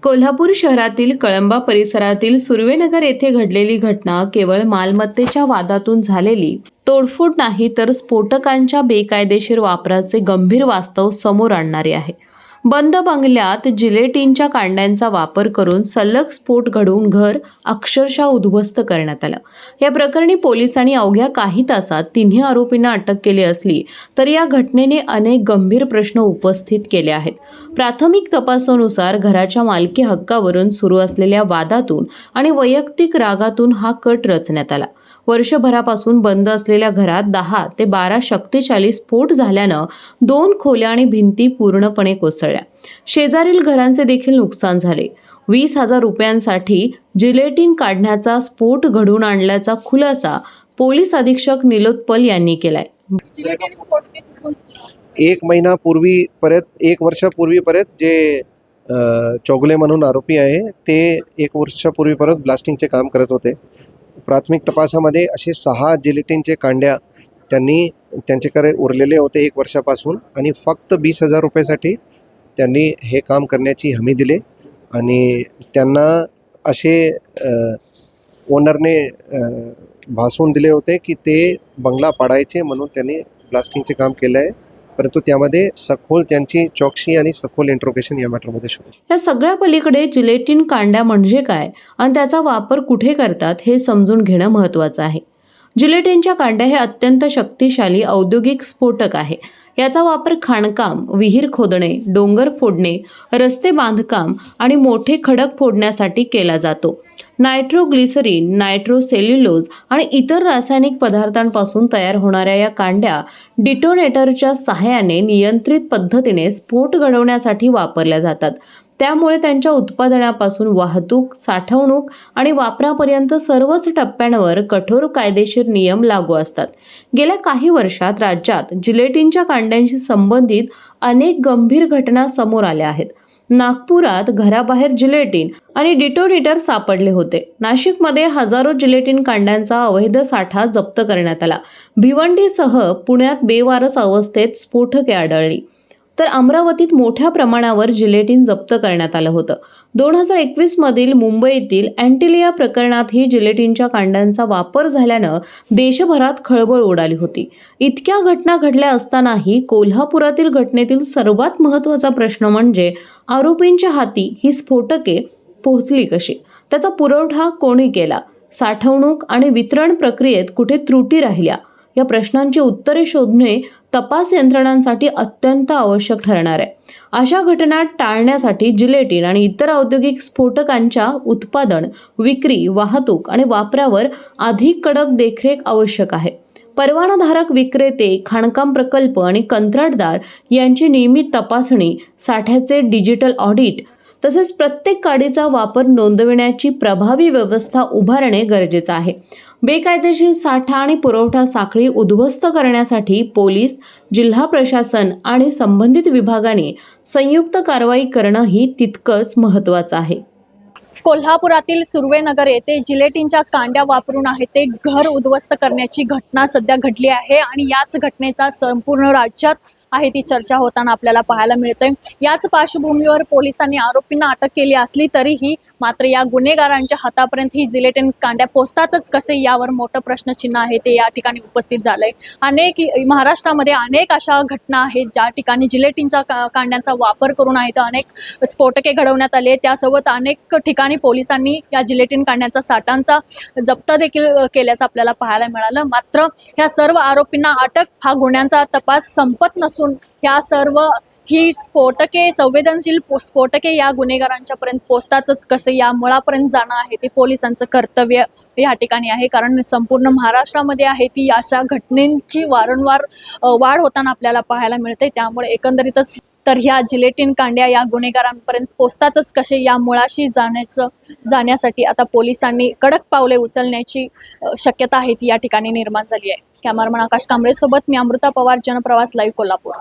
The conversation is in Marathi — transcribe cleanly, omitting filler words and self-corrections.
कोल्हापूर शहरातील कळंबा परिसरातील सुर्वेनगर येथे घडलेली घटना केवळ मालमत्तेच्या वादातून झालेली तोडफोड नाही, तर स्फोटकांच्या बेकायदेशीर वापराचे गंभीर वास्तव समोर आणणारी आहे. बंद बंगल्यात जिलेटिनच्या कांड्यांचा वापर करून सलग स्फोट घडवून घर अक्षरशः उद्ध्वस्त करण्यात आलं. या प्रकरणी पोलिसांनी अवघ्या काही तासात तिन्ही आरोपींना अटक केली असली तरी या घटनेने अनेक गंभीर प्रश्न उपस्थित केले आहेत. प्राथमिक तपासानुसार घराच्या मालकी हक्कावरून सुरू असलेल्या वादातून आणि वैयक्तिक रागातून हा कट रचण्यात आला. वर्षभरापासून बंद असलेल्या घरात 10 ते 12 शक्तिशाली स्फोट झाल्यानं 2 खोल्या आणि भिंती पूर्णपणे कोसळल्या. शेजारील घरांचे देखील नुकसान झाले. 20,000 रुपयांसाठी जिलेटिन काढण्याचा स्फोट घडवून आणल्याचा खुलासा पोलीस अधीक्षक निलोत्पल यांनी केलाय. एक वर्षापूर्वी परत जे चौगुले म्हणून आरोपी आहे ते 1 वर्षापूर्वी परत ब्लास्टिंगचे काम करत होते. प्राथमिक तपासामध्ये असे 6 जिलेटिनचे कांड्या त्यांच्याकडे उरलेले होते 1 वर्षापासून आणि फक्त 20,000 रुपयासाठी त्यांनी हे काम करण्याची हमी दिली आणि त्यांना असे ओनरने भासून दिले होते की ते बंगला पाडायचे म्हणून त्यांनी ब्लास्टिंगचे काम केलं आहे. परंतु त्यामध्ये सखोल त्यांची चौकशी आणि सखोल इंट्रोगेशन या मॅटरमध्ये शोध. या सगळ्या पलीकडे जिलेटिन कांड्या म्हणजे काय आणि त्याचा वापर कुठे करतात हे समजून घेणं महत्त्वाचं आहे. जिलेटिनच्या कांड्या हे अत्यंत शक्तिशाली औद्योगिक स्फोटक आहे. याचा वापर खाणकाम, विहीर खोदणे, डोंगर फोडणे, रस्ते बांधकाम आणि मोठे खडक फोडण्यासाठी केला जातो. नायट्रोग्लिसरीन, नायट्रोसेल्युलोज आणि इतर रासायनिक पदार्थांपासून तयार होणाऱ्या या कांड्या डिटोनेटरच्या सहाय्याने नियंत्रित पद्धतीने स्फोट घडवण्यासाठी वापरल्या जातात. त्यामुळे त्यांच्या उत्पादनापासून वाहतूक, साठवणूक आणि वापरापर्यंत सर्वच टप्प्यांवर कठोर कायदेशीर नियम लागू असतात. गेल्या काही वर्षात राज्यात जिलेटिनच्या कांड्यांशी संबंधित अनेक गंभीर घटना समोर आल्या आहेत. नागपुरात घराबाहेर जिलेटिन आणि डिटोनेटर सापडले होते. नाशिकमध्ये हजारो जिलेटिन कांड्यांचा अवैध साठा जप्त करण्यात आला. भिवंडीसह पुण्यात बेवारस अवस्थेत स्फोटके आढळली. तर अमरावतीत मोठ्या प्रमाणावर जिलेटिन जप्त करण्यात आलं होतं. 2021 मधील मुंबईतील अँटिलिया प्रकरणातही जिलेटिनच्या कांड्यांचा वापर झाल्यानं देशभरात खळबळ उडाली होती. इतक्या घटना घडल्या असतानाही कोल्हापुरातील घटनेतील सर्वात महत्त्वाचा प्रश्न म्हणजे आरोपींच्या हाती ही स्फोटके पोहोचली कशी? त्याचा पुरवठा कोणी केला? साठवणूक आणि वितरण प्रक्रियेत कुठे त्रुटी राहिल्या? या प्रश्नांची उत्तरे शोधणे तपास यंत्रणांसाठी अत्यंत आवश्यक ठरणार आहे. अशा घटना टाळण्यासाठी जिलेटिन आणि इतर औद्योगिक स्फोटकांच्या उत्पादन, विक्री, वाहतूक आणि वापरावर अधिक कडक देखरेख आवश्यक आहे. परवानाधारक विक्रेते, खाणकाम प्रकल्प आणि कंत्राटदार यांची नियमित तपासणी, साठ्याचे डिजिटल ऑडिट तसेच प्रत्येक काडीचा वापर नोंदविण्याची प्रभावी व्यवस्था उभारणे गरजेचं आहे. बेकायदेशीर साठा आणि पुरवठा साखळी उद्ध्वस्त करण्यासाठी पोलीस, जिल्हा प्रशासन आणि संबंधित विभागाने संयुक्त कारवाई करणंही तितकंच महत्त्वाचं आहे. कोल्हापुरातील सुर्वेनगर येथे जिलेटिनच्या कांड्या वापरून आहे ते घर उद्ध्वस्त करण्याची घटना सध्या घडली आहे आणि याच घटनेचा संपूर्ण राज्यात आहे ती चर्चा होताना आपल्याला पाहायला मिळते. याच पार्श्वभूमीवर पोलिसांनी आरोपींना अटक केली असली तरीही मात्र या गुन्हेगारांच्या हातापर्यंत ही जिलेटिन कांड्या पोहोचतातच कसे यावर मोठं प्रश्नचिन्ह आहे ते या ठिकाणी उपस्थित झालंय. महाराष्ट्रामध्ये अनेक अशा घटना आहेत ज्या ठिकाणी जिलेटिनच्या कांड्यांचा वापर करून आहेत अनेक स्फोटके घडवण्यात आले. त्यासोबत अनेक ठिकाणी पोलिसांनी या जिलेटिन कांड्यांचा साठांचा जप्त देखील केल्याचं आपल्याला पाहायला मिळालं. मात्र ह्या सर्व आरोपींना अटक, हा गुन्ह्यांचा तपास संपत नसून ह्या सर्व ही स्फोटके, संवेदनशील स्फोटके या गुन्हेगारांच्या पर्यंत पोहोचतातच कसे या मुळापर्यंत जाणं आहे ते पोलिसांचं कर्तव्य या ठिकाणी आहे. कारण संपूर्ण महाराष्ट्रामध्ये आहे ती अशा घटनांची वारंवार वाढ होताना आपल्याला पाहायला मिळते. त्यामुळे एकंदरीतच तर ह्या जिलेटिन कांड्या या गुन्हेगारांपर्यंत पोहोचतातच कसे या मुळाशी जाण्यासाठी आता पोलिसांनी कडक पावले उचलण्याची शक्यता आहे ती या ठिकाणी निर्माण झाली आहे. कॅमेरामन आकाश कांबळे सोबत मी अमृता पवार, जनप्रवास लाईव्ह, कोल्हापूर.